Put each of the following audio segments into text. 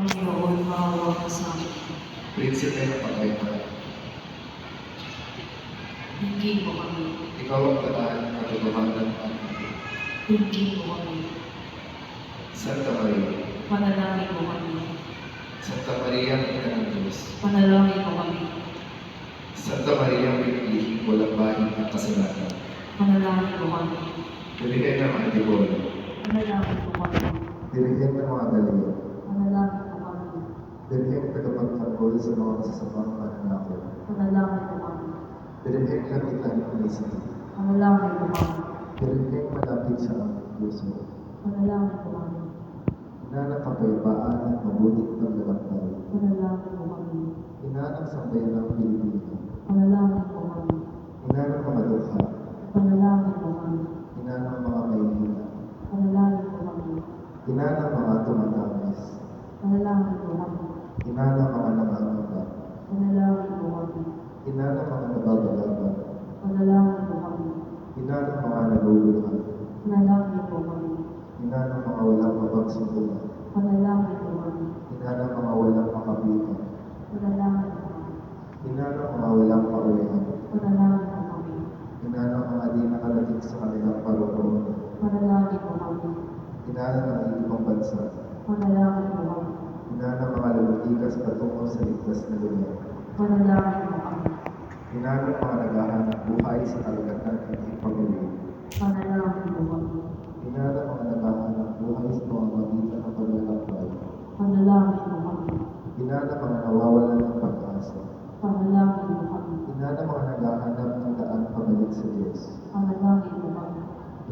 Panginoon, maawa ka sa amin. Prinsipe ng Pagkaitan, Hingin mo kami. ikaw ang daan, katotohanan at buhay. Hingin mo kami. Santa Maria, Panalangin mo kami. Santa Maria, Ina ng Diyos. Panalangin mo kami. Santa Maria, pinagihing walang bahid ng kasalanan. Panalangin mo kami. Dirigay ng mga Antipolo. Panalangin mo kami. Dirigay ng mga Galileo. Panalangin mo kami. Dirigay ng tagapagtanggol sa mga masasapang pananakot. Panalangin mo kami. Dirigay ng kapitan ng isip. Panalangin mo kami. Dirigay malapit sa aming puso. Panalangin mo kami. Ina ng kapayapaan at mabuting paglalakbay. Panalangin mo kami. Ina ng sambayanang Pilipino. Panalangin mo kami. Ina ng mga dukha. Panalangin mo kami. Ina ng mga mahihina. Panalangin mo kami. Ina ng mga tumatamis. Panalangin mo kami. Ina ng mga nangangamba. Panalangin mo kami. Ina ng mga nababalaban. Panalangin mo kami. Ina ng mga naguguluhan. Panalangin mo kami. Ina ng mga walang mapagsunduan. Panalangin mo kami. Ina ng mga walang makapitan. Panalangin mo kami. Ina ng mga walang pauwihan. Panalangin mo kami. Ina ng mga di nakarating sa kanilang paroonan. Panalangin mo kami. Ina ng ibang bansa. Panalangin mo kami. Ina ng mga lumitikas patungo sa ligtas na lugar. Panalangin mo kami. Ina ng mga naghahanap buhay sa kalagatan at ipag-uwi. Panalangin mo kami. Ina ng mga naghahanap buhay sa pamamagitan ng paglalakbay. Panalangin mo kami. Ina ng mga nawawalan ng pag-asa. Panalangin mo kami. Ina ng mga naghahanap ng daan pabalik sa Diyos. Panalangin mo kami.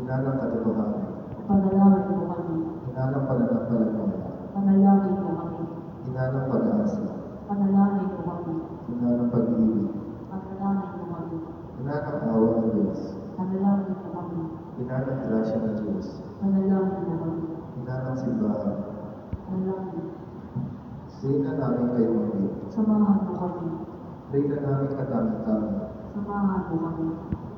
Ina ng katotohanan. Panalangin mo kami. Ina ng pananampalataya. Panalangin mo kami. Ina ng pag-asa. Panalangin mo kami. Ina ng pag-ibig. Panalangin mo kami. Ina ng awa ng Diyos. Panalangin mo kami. Ina ng grasya ng Diyos. Panalangin mo kami. Ina ng simbahan. Panalangin. Reyna namin kayo muli. Samahan mo kami. Reyna namin katamit-tamit. Samahan mo kami.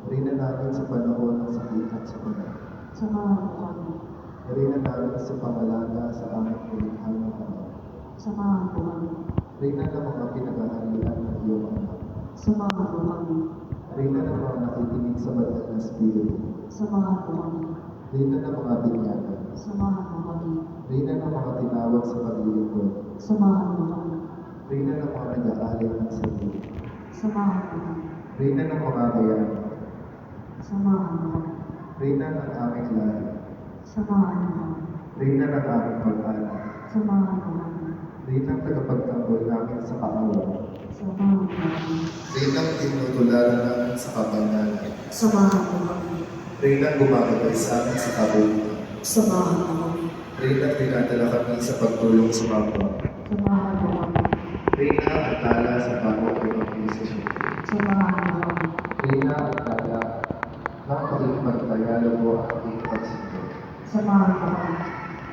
Reyna namin sa panahon ng sakit at sakuna. Samahan mo kami. Reyna namin sa pangalaga sa aming pilihan ng anak. Samahan mo kami. Reyna ng mga pinagahalian ng iyong anak. Samahan mo kami. Reyna ng mga nakikinig sa banal na spirito. Samahan mo kami. Reyna ng mga binyagan. Samahan mo kami. Reyna ng mga tinawag sa paglilingkod. Samahan mo kami. Reyna ng mga nag-aalay ng sarili. Samahan mo kami. Reyna ng mga mayaman. Samahan mo kami. Reyna ng aming lahi. Samahan mo kami. Reyna ng aming pag-anak. Samahan mo kami. Reyna ang tagapagtanggol namin sa kaawan. Samahan mo kami. Reyna ang tinutularan namin sa kabanalan. Samahan mo kami. Reyna ang gumagabay sa amin sa kabuluhan. Samahan mo kami. Reyna ang tinatala kami sa pagtulong sa kapwa. Samahan mo kami. Reyna ang tala sa bawat evangelisasyon. Samahan mo kami. Reyna ang tala ng pagpagtayalo mo at pagpagsindo. Samahan mo kami.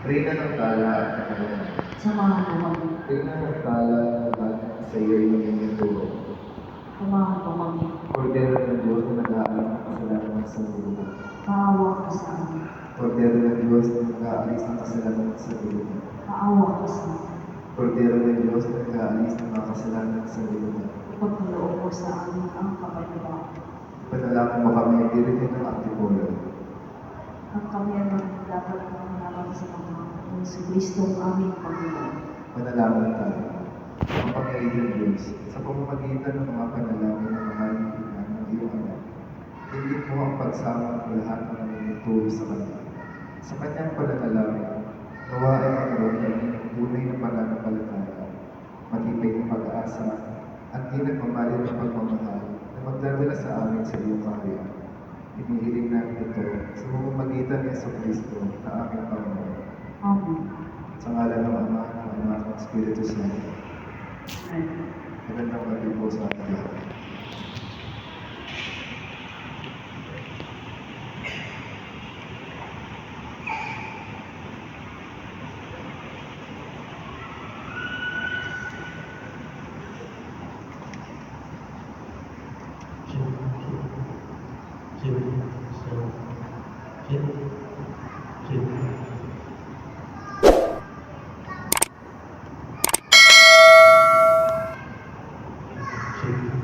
Reyna ng tala at kakaroon. Samahan mo kami. Reyna ng tala na lahat sa iyo'y nangyayaturo. Samahan mo kami. Kordero ng Diyos na nag-aalis ng kasalanan ng sanlibutan. Maawa ka sa amin. Kordero ng Diyos na nag-aalis ng kasalanan ng sanlibutan. Maawa ka sa amin. Kordero ng Diyos na nag-aalis ng mga kasalanan ng sanlibutan. Ipagkaloob mo sa amin ang kapayapaan. Panalangin mo kami, dirigin ng Antipolo. Ang kami ang dapat mananaman sa mga ng si Kristo ang aming Panginoon. Manalangin tayo. Ang Panginoon Diyos, sa pamamagitan ng mga panalangin ng mahal ng iyong anak, hindi mo ang pagsama ng lahat ng nangyayaturo sa Kanya. Sa Kanyang pananalangin, nawa ay magkaroon ng tunay na pananampalataya, matibay na pag-asa, at di nagmamalit na pagmamahal na magdadala sa amin sa iyong kaharian. Hinihiling namin ito sa pamamagitan ni Jesucristo na aming Panginoon. Amen. Sa ngalan ng Ama, ng Anak, ng Espiritu Santo. Amen. Magandang gabi po sa ating lahat. Amen.